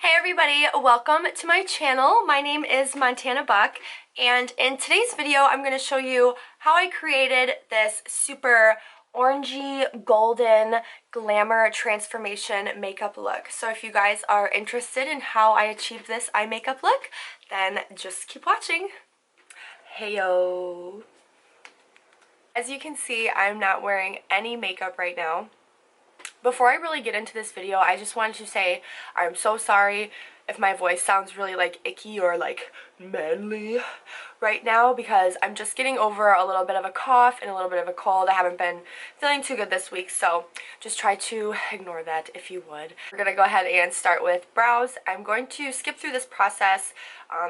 Hey everybody, welcome to my channel. My name is Montana Buck, and in today's video I'm going to show you how I created this super orangey golden glamour transformation makeup look. So if you guys are interested in how I achieved this eye makeup look, then just keep watching. Heyo! As you can see, I'm not wearing any makeup right now. Before I really get into this video, I just wanted to say I'm so sorry if my voice sounds really like icky or like manly right now, because I'm just getting over a little bit of a cough and a little bit of a cold. I haven't been feeling too good this week, so just try to ignore that if you would. We're gonna go ahead and start with brows. I'm going to skip through this process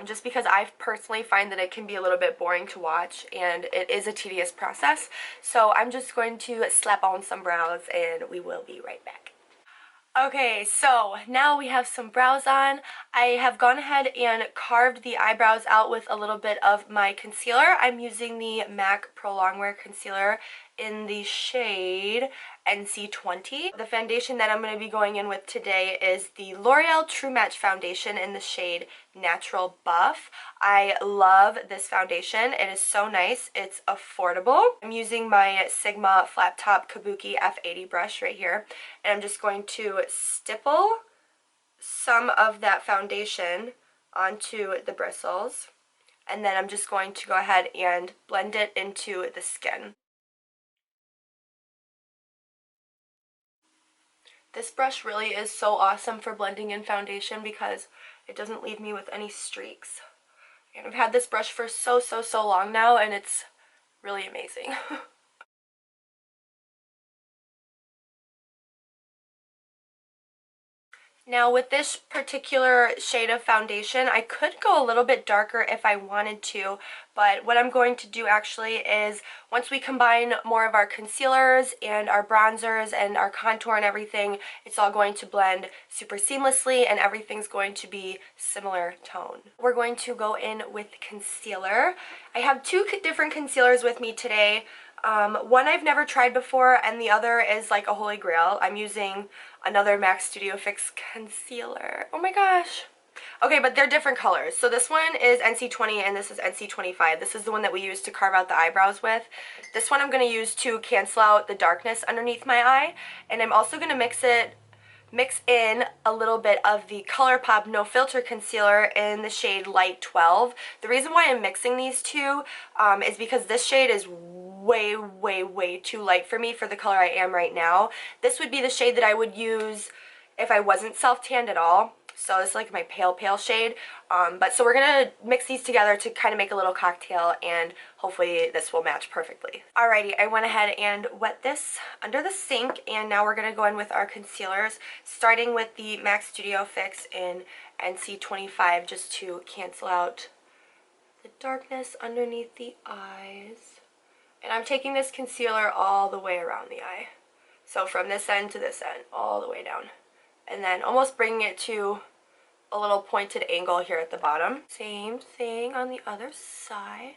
just because I personally find that it can be a little bit boring to watch and it is a tedious process. So I'm just going to slap on some brows and we will be right back. Okay, so now we have some brows on. I have gone ahead and carved the eyebrows out with a little bit of my concealer. I'm using the MAC Pro Longwear Concealer in the shade NC20. The foundation that I'm going to be going in with today is the L'Oreal True Match Foundation in the shade Natural Buff. I love this foundation. It is so nice. It's affordable. I'm using my Sigma Flat Top Kabuki F80 brush right here, and I'm just going to stipple some of that foundation onto the bristles, and then I'm just going to go ahead and blend it into the skin. This brush really is so awesome for blending in foundation because it doesn't leave me with any streaks. And I've had this brush for so long now, and it's really amazing. Now with this particular shade of foundation, I could go a little bit darker if I wanted to, but what I'm going to do actually is once we combine more of our concealers and our bronzers and our contour and everything, it's all going to blend super seamlessly and everything's going to be similar tone. We're going to go in with concealer. I have two different concealers with me today. One I've never tried before and the other is like a holy grail. I'm using another MAC Studio Fix concealer. Oh my gosh. Okay, but they're different colors. So this one is NC20 and this is NC25. This is the one that we use to carve out the eyebrows with. This one I'm going to use to cancel out the darkness underneath my eye. And I'm also going to mix in a little bit of the ColourPop No Filter Concealer in the shade Light 12. The reason why I'm mixing these two is because this shade is way too light for me for the color I am right now. This would be the shade that I would use if I wasn't self-tanned at all. So this is like my pale shade. So we're going to mix these together to kind of make a little cocktail, and hopefully this will match perfectly. Alrighty, I went ahead and wet this under the sink, and now we're going to go in with our concealers, starting with the MAC Studio Fix in NC25 just to cancel out the darkness underneath the eyes. And I'm taking this concealer all the way around the eye. So from this end to this end, all the way down. And then almost bringing it to a little pointed angle here at the bottom. Same thing on the other side.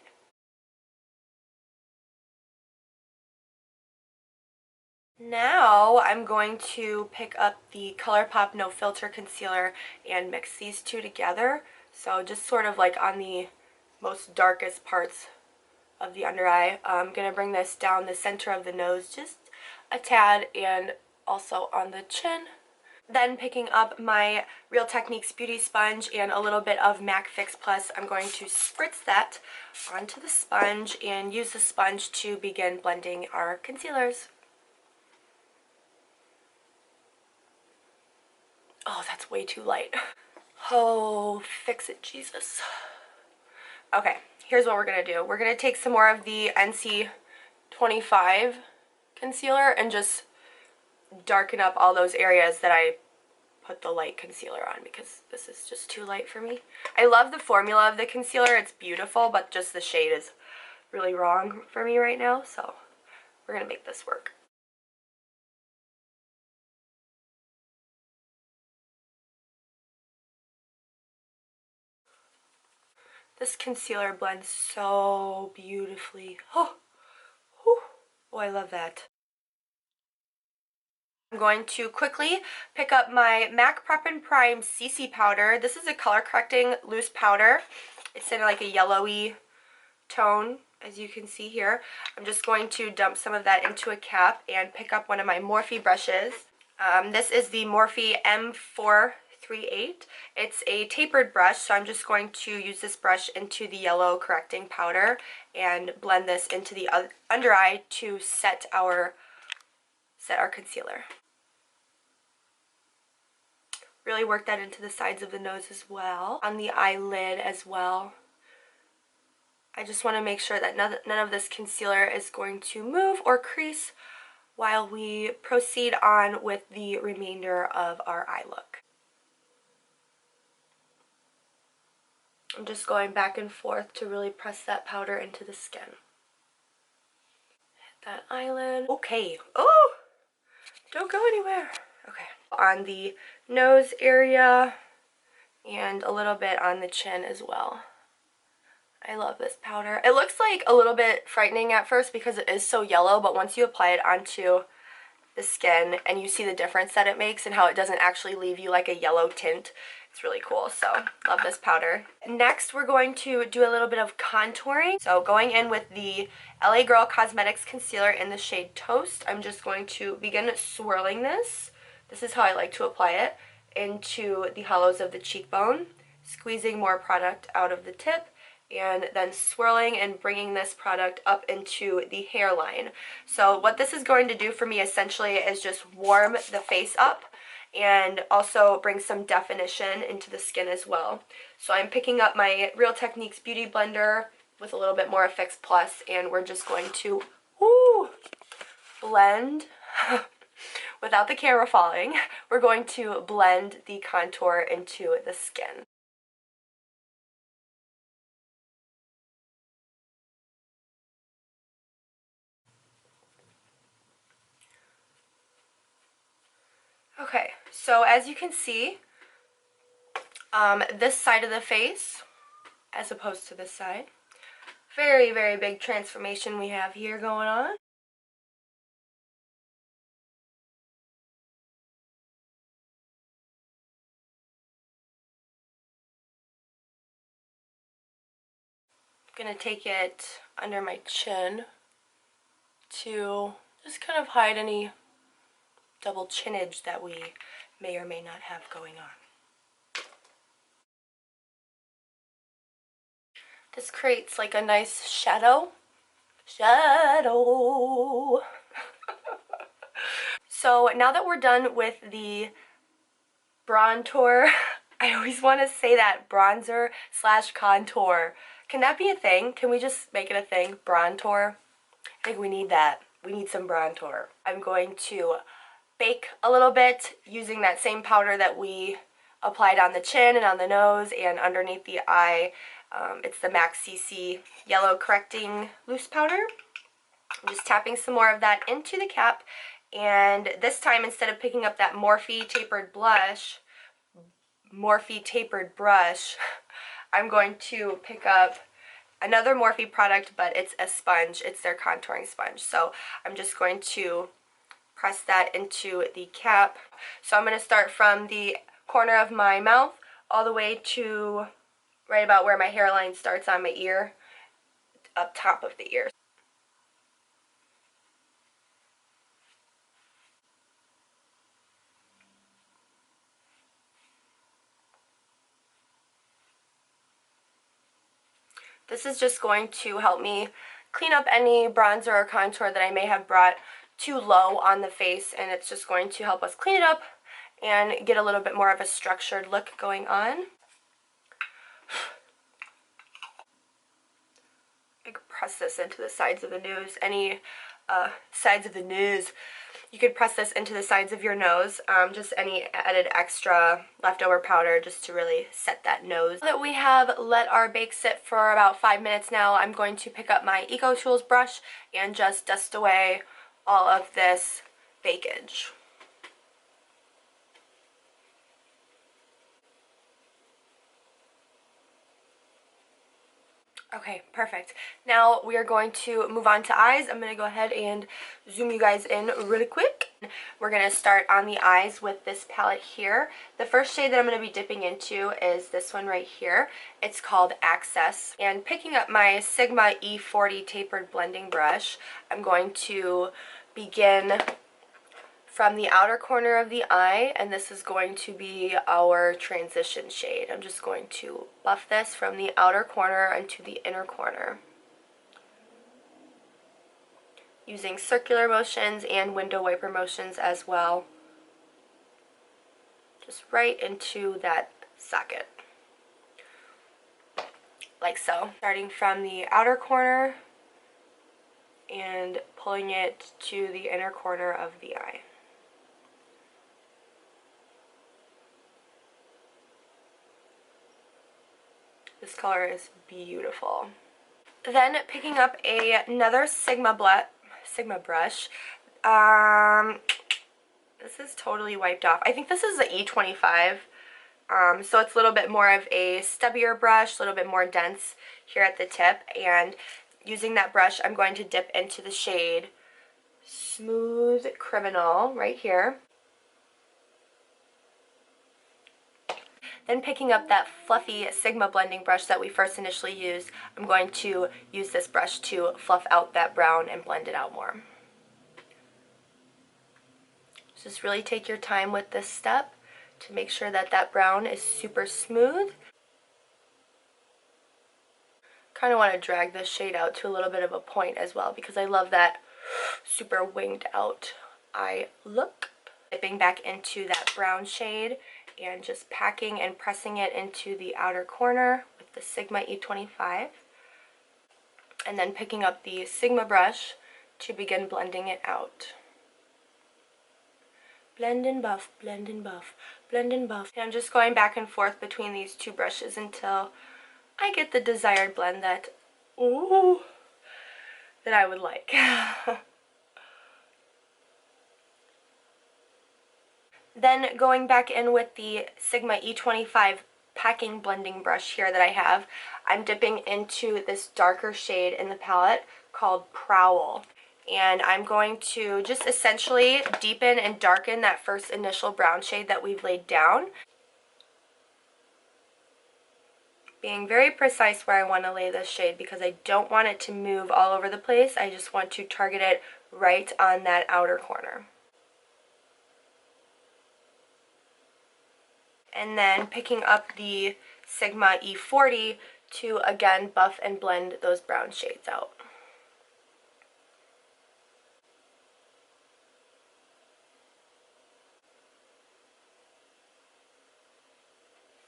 Now I'm going to pick up the ColourPop No Filter Concealer and mix these two together. So just sort of like on the most darkest parts of the under eye. I'm going to bring this down the center of the nose just a tad and also on the chin. Then picking up my Real Techniques Beauty Sponge and a little bit of MAC Fix Plus, I'm going to spritz that onto the sponge and use the sponge to begin blending our concealers. Oh, that's way too light. Oh, fix it, Jesus. Okay, here's what we're going to do. We're going to take some more of the NC25 concealer and just darken up all those areas that I put the light concealer on, because this is just too light for me. I love the formula of the concealer. It's beautiful, but just the shade is really wrong for me right now, so we're going to make this work. This concealer blends so beautifully. Oh, I love that. I'm going to quickly pick up my MAC Prep and Prime CC powder. This is a color correcting loose powder. It's in like a yellowy tone, as you can see here. I'm just going to dump some of that into a cap and pick up one of my Morphe brushes. This is the Morphe M438. It's a tapered brush, so I'm just going to use this brush into the yellow correcting powder and blend this into the under eye to set our concealer. Really work that into the sides of the nose as well, on the eyelid as well. I just want to make sure that none of this concealer is going to move or crease while we proceed on with the remainder of our eye look. I'm just going back and forth to really press that powder into the skin. Hit that eyelid. Okay. Oh! Don't go anywhere. Okay. On the nose area and a little bit on the chin as well. I love this powder. It looks like a little bit frightening at first because it is so yellow, but once you apply it onto the skin and you see the difference that it makes and how it doesn't actually leave you like a yellow tint, it's really cool. So love this powder. Next, we're going to do a little bit of contouring. So going in with the LA Girl Cosmetics concealer in the shade Toast, I'm just going to begin swirling this. This is how I like to apply it, into the hollows of the cheekbone, squeezing more product out of the tip, and then swirling and bringing this product up into the hairline. So what this is going to do for me essentially is just warm the face up and also bring some definition into the skin as well. So I'm picking up my Real Techniques Beauty Blender with a little bit more Fix Plus, and we're just going to blend without the camera falling. We're going to blend the contour into the skin. Okay, so as you can see, this side of the face, as opposed to this side, very, very big transformation we have here going on. I'm going to take it under my chin to just kind of hide any double chinage that we may or may not have going on. This creates like a nice shadow. So now that we're done with the bronzer, I always want to say that, bronzer slash contour. Can that be a thing? Can we just make it a thing? Bronzer? I think we need that. We need some bronzer. I'm going to bake a little bit using that same powder that we applied on the chin and on the nose and underneath the eye. It's the MAC CC Yellow Correcting Loose Powder. I'm just tapping some more of that into the cap, and this time instead of picking up that Morphe tapered brush, I'm going to pick up another Morphe product, but it's a sponge. It's their contouring sponge. So I'm just going to press that into the cap. So I'm going to start from the corner of my mouth all the way to right about where my hairline starts on my ear, up top of the ear. This is just going to help me clean up any bronzer or contour that I may have brought too low on the face, and it's just going to help us clean it up and get a little bit more of a structured look going on. I could press this into the sides of the nose, any sides of the nose. You could press this into the sides of your nose, just any added extra leftover powder just to really set that nose. Now that we have let our bake sit for about 5 minutes now, I'm going to pick up my Eco Tools brush and just dust away all of this bakage. Okay, perfect. Now we are going to move on to eyes. I'm going to go ahead and zoom you guys in really quick. We're going to start on the eyes with this palette here. The first shade that I'm going to be dipping into is this one right here. It's called Access. And picking up my Sigma E40 tapered blending brush, I'm going to begin from the outer corner of the eye, and this is going to be our transition shade. I'm just going to buff this from the outer corner into the inner corner, using circular motions and window wiper motions as well. Just right into that socket, like so. Starting from the outer corner and pulling it to the inner corner of the eye. This color is beautiful. Then picking up another Sigma brush. This is totally wiped off. I think this is the E25. So it's a little bit more of a stubbier brush, a little bit more dense here at the tip. And using that brush, I'm going to dip into the shade Smooth Criminal right here. Then picking up that fluffy Sigma blending brush that we first initially used, I'm going to use this brush to fluff out that brown and blend it out more. Just really take your time with this step to make sure that that brown is super smooth. Kind of want to drag this shade out to a little bit of a point as well, because I love that super winged out eye look. Dipping back into that brown shade and just packing and pressing it into the outer corner with the Sigma E25. And then picking up the Sigma brush to begin blending it out. Blend and buff, blend and buff, blend and buff. And I'm just going back and forth between these two brushes until I get the desired blend that I would like. Then going back in with the Sigma E25 packing blending brush here that I have, I'm dipping into this darker shade in the palette called Prowl. And I'm going to just essentially deepen and darken that first initial brown shade that we've laid down. Being very precise where I want to lay this shade, because I don't want it to move all over the place. I just want to target it right on that outer corner. And then picking up the Sigma E40 to again buff and blend those brown shades out.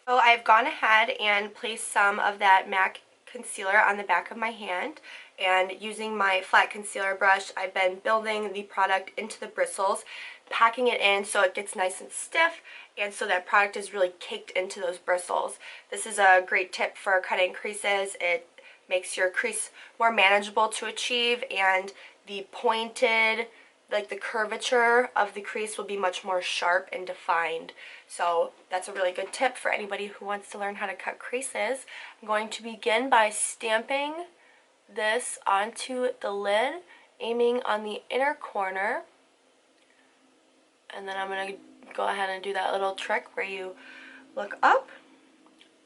So I've gone ahead and placed some of that MAC concealer on the back of my hand, and using my flat concealer brush, I've been building the product into the bristles, packing it in so it gets nice and stiff, and so that product is really caked into those bristles. This is a great tip for cutting creases. It makes your crease more manageable to achieve, and the pointed, like the curvature of the crease will be much more sharp and defined. So that's a really good tip for anybody who wants to learn how to cut creases. I'm going to begin by stamping this onto the lid, aiming on the inner corner, and then I'm going to go ahead and do that little trick where you look up.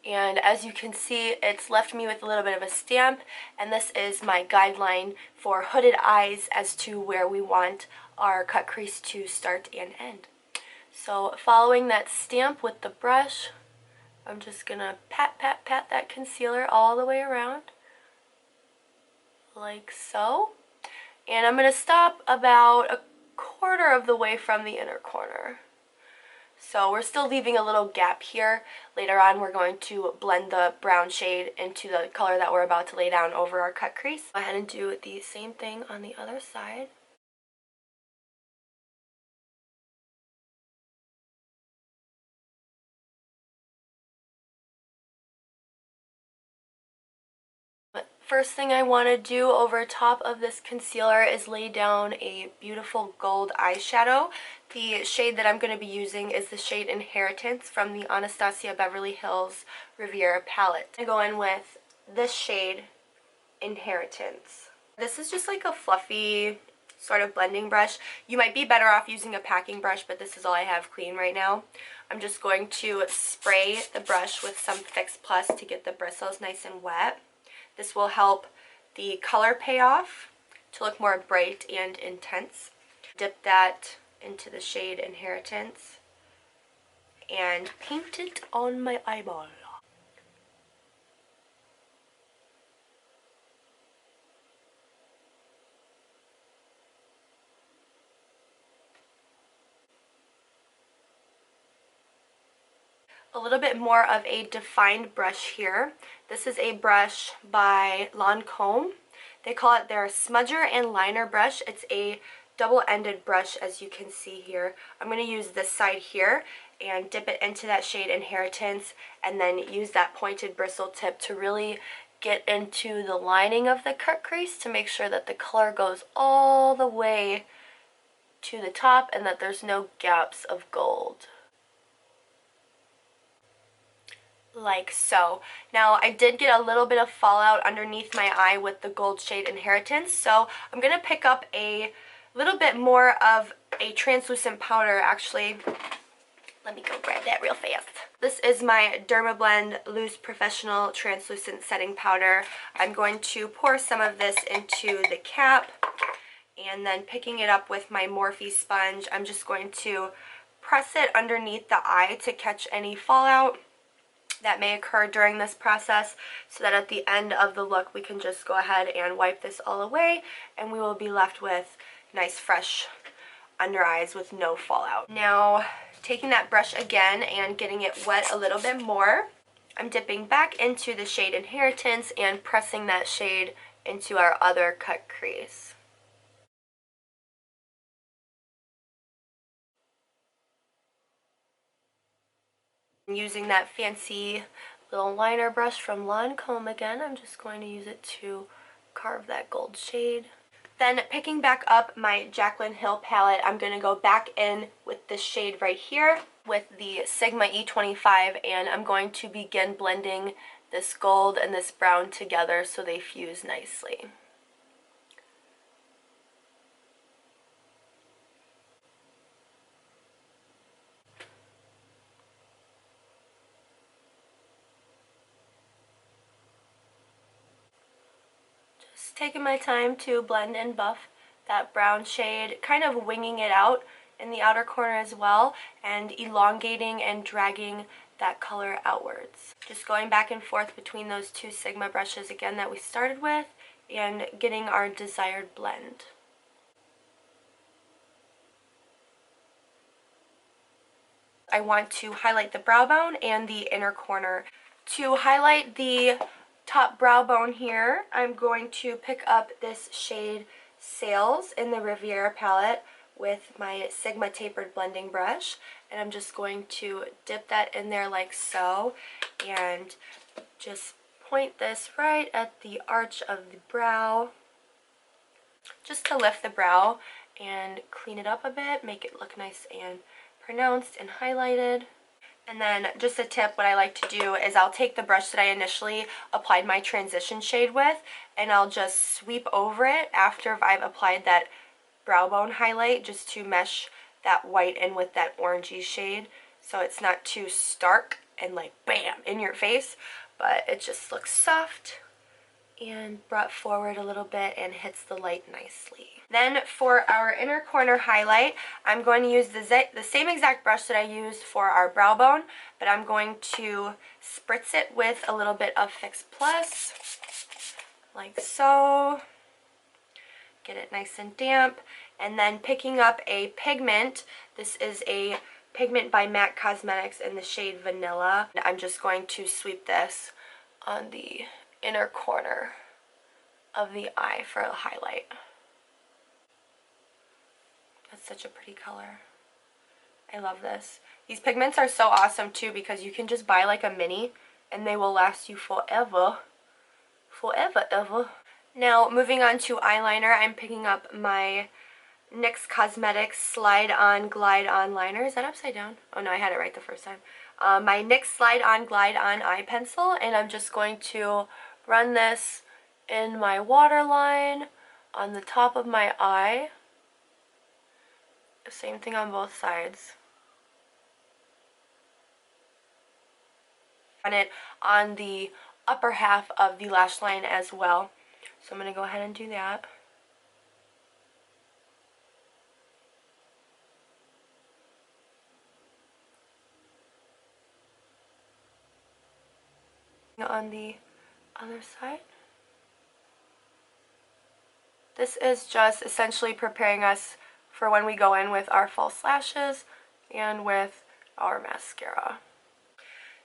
And as you can see, it's left me with a little bit of a stamp, and this is my guideline for hooded eyes as to where we want our cut crease to start and end. So following that stamp with the brush, I'm just going to pat, pat, pat that concealer all the way around, like so. And I'm going to stop about a quarter of the way from the inner corner. So we're still leaving a little gap here. Later on we're going to blend the brown shade into the color that we're about to lay down over our cut crease. Go ahead and do the same thing on the other side. First thing I want to do over top of this concealer is lay down a beautiful gold eyeshadow. The shade that I'm going to be using is the shade Inheritance from the Anastasia Beverly Hills Riviera Palette. I go in with this shade Inheritance. This is just like a fluffy sort of blending brush. You might be better off using a packing brush, but this is all I have clean right now. I'm just going to spray the brush with some Fix Plus to get the bristles nice and wet. This will help the color pay off to look more bright and intense. Dip that into the shade Inheritance and paint it on my eyeball. A little bit more of a defined brush here. This is a brush by Lancome. They call it their smudger and liner brush. It's a double-ended brush, as you can see here. I'm going to use this side here and dip it into that shade Inheritance, and then use that pointed bristle tip to really get into the lining of the cut crease to make sure that the color goes all the way to the top and that there's no gaps of gold. Like so. Now I did get a little bit of fallout underneath my eye with the gold shade Inheritance, so I'm going to pick up a little bit more of a translucent powder. Actually, let me go grab that real fast. This is my Dermablend Loose Professional Translucent Setting Powder. I'm going to pour some of this into the cap, and then picking it up with my Morphe sponge, I'm just going to press it underneath the eye to catch any fallout that may occur during this process, so that at the end of the look we can just go ahead and wipe this all away and we will be left with nice fresh under eyes with no fallout. Now taking that brush again and getting it wet a little bit more, I'm dipping back into the shade Inheritance and pressing that shade into our other cut crease. Using that fancy little liner brush from Lancome again, I'm just going to use it to carve that gold shade. Then picking back up my Jaclyn Hill palette, I'm going to go back in with this shade right here with the Sigma E25, and I'm going to begin blending this gold and this brown together so they fuse nicely. Taking my time to blend and buff that brown shade, kind of winging it out in the outer corner as well, and elongating and dragging that color outwards. Just going back and forth between those two Sigma brushes again that we started with, and getting our desired blend. I want to highlight the brow bone and the inner corner. To highlight the top brow bone here, I'm going to pick up this shade Sails in the Riviera palette with my Sigma tapered blending brush, and I'm just going to dip that in there like so and just point this right at the arch of the brow just to lift the brow and clean it up a bit, make it look nice and pronounced and highlighted. And then just a tip, what I like to do is I'll take the brush that I initially applied my transition shade with, and I'll just sweep over it after I've applied that brow bone highlight, just to mesh that white in with that orangey shade so it's not too stark and like bam in your face, but it just looks soft and brought forward a little bit and hits the light nicely. Then for our inner corner highlight, I'm going to use the same exact brush that I used for our brow bone, but I'm going to spritz it with a little bit of Fix Plus, like so. Get it nice and damp, and then picking up a pigment. This is a pigment by MAC Cosmetics in the shade Vanilla. I'm just going to sweep this on the inner corner of the eye for a highlight. That's such a pretty color. I love this. These pigments are so awesome too because you can just buy like a mini and they will last you forever. Forever, ever. Now moving on to eyeliner, I'm picking up my NYX Cosmetics Slide On Glide On Liner. Is that upside down? Oh no, I had it right the first time. My NYX Slide On Glide On eye pencil, and I'm just going to run this in my waterline on the top of my eye Same thing on both sides. On it on the upper half of the lash line as well. So I'm going to go ahead and do that. On the other side. This is just essentially preparing us for when we go in with our false lashes and with our mascara.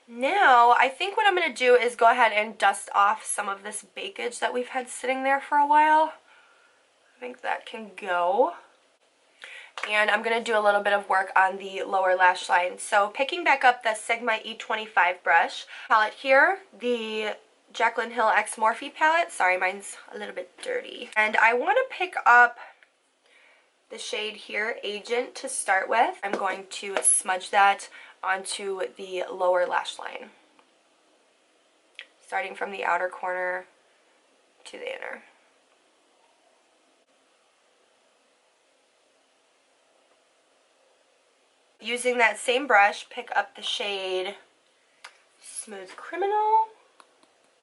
Now, I think what I'm going to do is go ahead and dust off some of this bakage that we've had sitting there for a while. I think that can go. And I'm going to do a little bit of work on the lower lash line. So picking back up the Sigma E25 brush palette here, the Jaclyn Hill X Morphe palette. Sorry, mine's a little bit dirty. And I want to pick up the shade here, Agent, to start with. I'm going to smudge that onto the lower lash line, starting from the outer corner to the inner. Using that same brush, pick up the shade Smooth Criminal,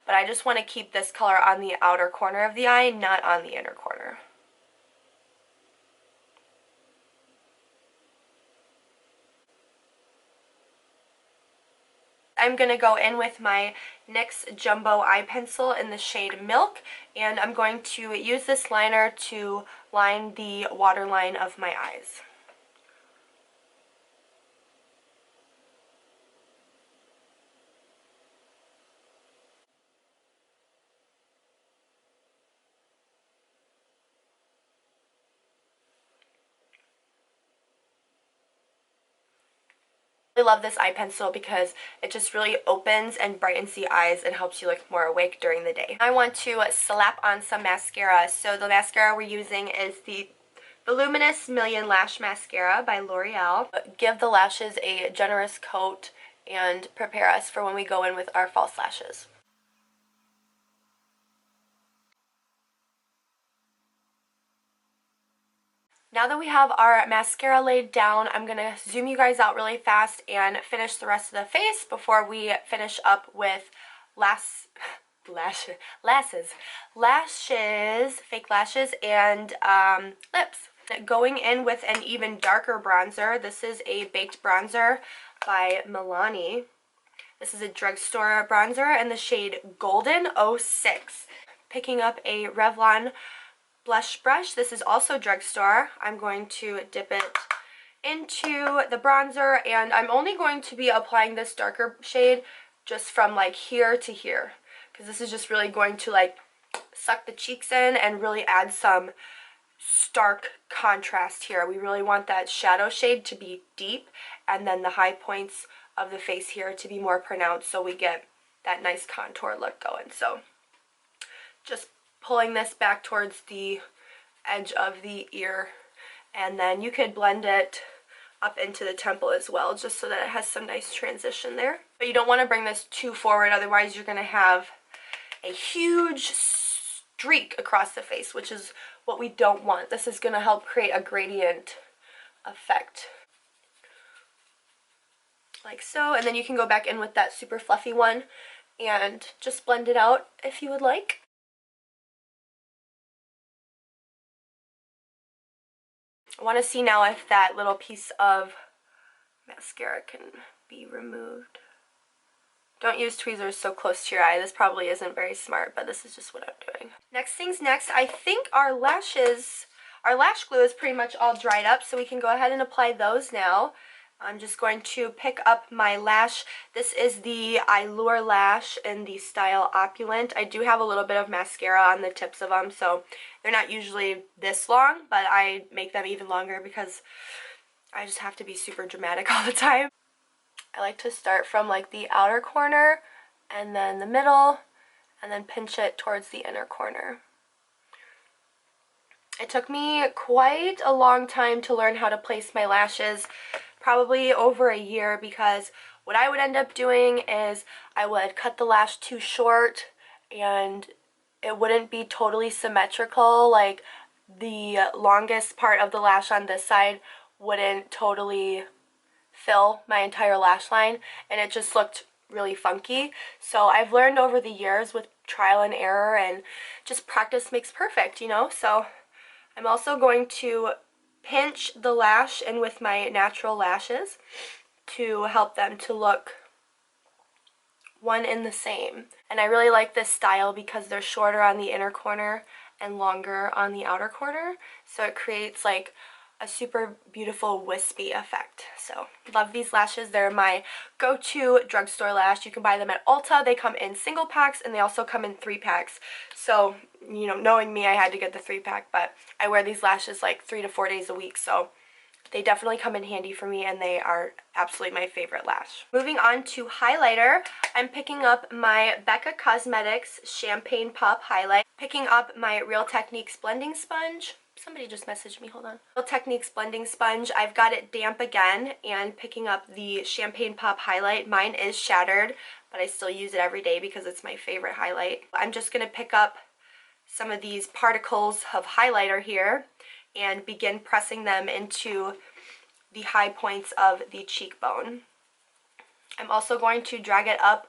but I just want to keep this color on the outer corner of the eye, not on the inner corner. I'm going to go in with my NYX Jumbo Eye Pencil in the shade Milk, and I'm going to use this liner to line the waterline of my eyes. I love this eye pencil because it just really opens and brightens the eyes and helps you look more awake during the day. I want to slap on some mascara. So the mascara we're using is the Voluminous Million Lash Mascara by L'Oreal. Give the lashes a generous coat and prepare us for when we go in with our false lashes. Now that we have our mascara laid down, I'm going to zoom you guys out really fast and finish the rest of the face before we finish up with lashes, fake lashes, and lips. Going in with an even darker bronzer. This is a baked bronzer by Milani. This is a drugstore bronzer in the shade Golden 06. Picking up a Revlon blush brush. This is also drugstore. I'm going to dip it into the bronzer, and I'm only going to be applying this darker shade just from like here to here, because this is just really going to like suck the cheeks in and really add some stark contrast here. We really want that shadow shade to be deep and then the high points of the face here to be more pronounced, so we get that nice contour look going. So just pulling this back towards the edge of the ear, and then you could blend it up into the temple as well, just so that it has some nice transition there. But you don't want to bring this too forward, otherwise you're going to have a huge streak across the face, which is what we don't want. This is going to help create a gradient effect, like so. And then you can go back in with that super fluffy one and just blend it out if you would like. I want to see now if that little piece of mascara can be removed. Don't use tweezers so close to your eye. This probably isn't very smart, but this is just what I'm doing. Next things next, I think our lash glue is pretty much all dried up, so we can go ahead and apply those now. I'm just going to pick up my lash. This is the Eyeliner lash in the style Opulent. I do have a little bit of mascara on the tips of them, so they're not usually this long, but I make them even longer because I just have to be super dramatic all the time. I like to start from like the outer corner and then the middle, and then pinch it towards the inner corner. It took me quite a long time to learn how to place my lashes, probably over a year, because what I would end up doing is I would cut the lash too short and it wouldn't be totally symmetrical. Like the longest part of the lash on this side wouldn't totally fill my entire lash line, and it just looked really funky. So I've learned over the years with trial and error, and just practice makes perfect, you know? So I'm also going to pinch the lash in with my natural lashes to help them to look one and the same. And I really like this style because they're shorter on the inner corner and longer on the outer corner, so it creates like a super beautiful wispy effect. So love these lashes. They're my go-to drugstore lash. You can buy them at Ulta. They come in single packs and they also come in 3-packs. So, you know, knowing me, I had to get the 3-pack, but I wear these lashes like 3 to 4 days a week, so they definitely come in handy for me, and they are absolutely my favorite lash. Moving on to highlighter, I'm picking up my Becca Cosmetics Champagne Pop Highlight, picking up my Real Techniques Blending Sponge. Somebody just messaged me, hold on. Real Techniques Blending Sponge, I've got it damp again, and picking up the Champagne Pop Highlight. Mine is shattered, but I still use it every day because it's my favorite highlight. I'm just going to pick up some of these particles of highlighter here and begin pressing them into the high points of the cheekbone. I'm also going to drag it up,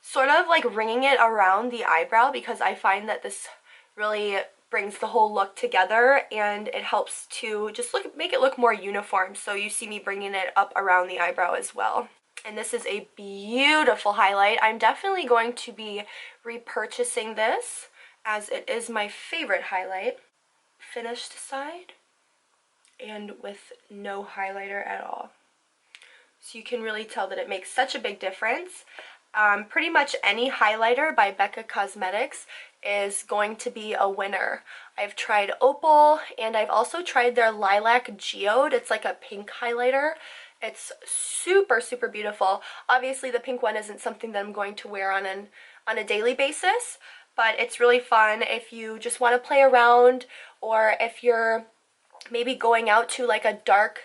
sort of like ringing it around the eyebrow, because I find that this really brings the whole look together, and it helps to just make it look more uniform. So you see me bringing it up around the eyebrow as well. And this is a beautiful highlight. I'm definitely going to be repurchasing this, as it is my favorite highlight. Finished side, and with no highlighter at all. So you can really tell that it makes such a big difference. Pretty much any highlighter by Becca Cosmetics is going to be a winner. I've tried Opal, and I've also tried their Lilac Geode. It's like a pink highlighter. It's super, super beautiful. Obviously the pink one isn't something that I'm going to wear on a daily basis, but it's really fun if you just want to play around, or if you're maybe going out to like a dark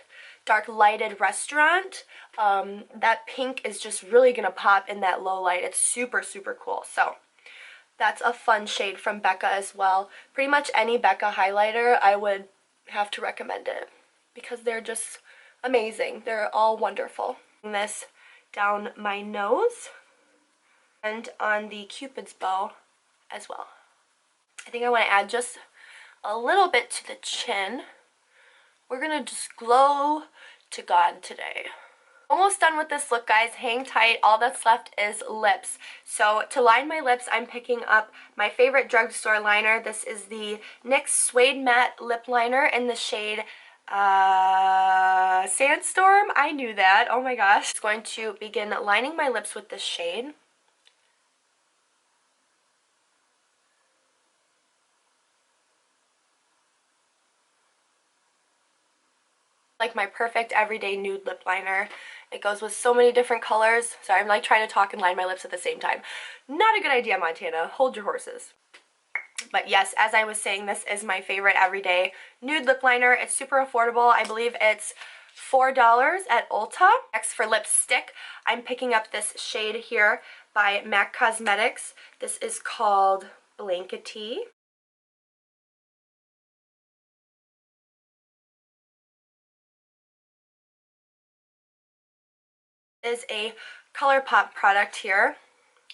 lighted restaurant. That pink is just really gonna pop in that low light. It's super, super cool. So that's a fun shade from Becca as well. Pretty much any Becca highlighter, I would have to recommend it because they're just amazing. They're all wonderful. This down my nose and on the Cupid's bow as well. I think I want to add just a little bit to the chin. We're gonna just glow to God today. Almost done with this look, guys. Hang tight. All that's left is lips. So to line my lips, I'm picking up my favorite drugstore liner. This is the NYX Suede Matte Lip Liner in the shade Sandstorm. I knew that. Oh my gosh. I'm going to begin lining my lips with this shade. Like my perfect everyday nude lip liner. It goes with so many different colors. Sorry, I'm like trying to talk and line my lips at the same time. Not a good idea, Montana. Hold your horses. But yes, as I was saying, this is my favorite everyday nude lip liner. It's super affordable. I believe it's $4 at Ulta. Next, for lipstick, I'm picking up this shade here by MAC Cosmetics. This is called Blankety. Is a ColourPop product here.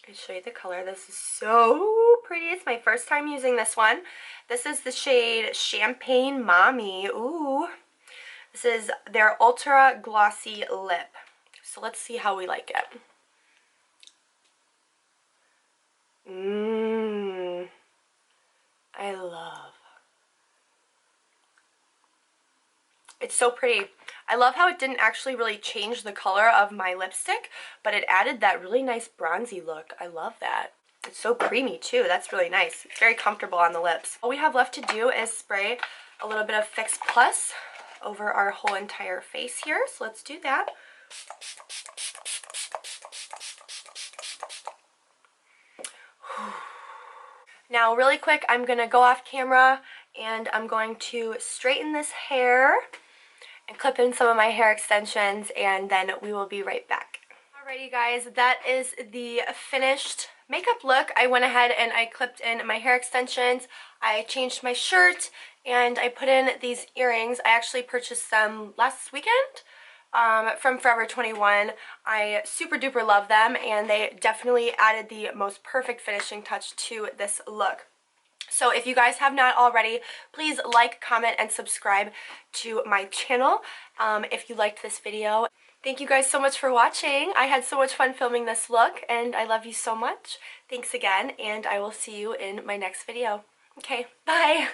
I'll show you the color. This is so pretty. It's my first time using this one. This is the shade Champagne Mami. Ooh. This is their ultra glossy lip. So let's see how we like it. I love. It's so pretty. I love how it didn't actually really change the color of my lipstick, but it added that really nice bronzy look. I love that. It's so creamy too. That's really nice. It's very comfortable on the lips. All we have left to do is spray a little bit of Fix Plus over our whole entire face here. So let's do that. Now really quick, I'm going to go off camera and I'm going to straighten this hair and clip in some of my hair extensions, and then we will be right back. Alrighty guys, that is the finished makeup look, I went ahead and I clipped in my hair extensions, I changed my shirt, and I put in these earrings. I actually purchased them last weekend from Forever 21. I super duper love them, and they definitely added the most perfect finishing touch to this look. So if you guys have not already, please like, comment, and subscribe to my channel if you liked this video. Thank you guys so much for watching. I had so much fun filming this look, and I love you so much. Thanks again, and I will see you in my next video. Okay, bye!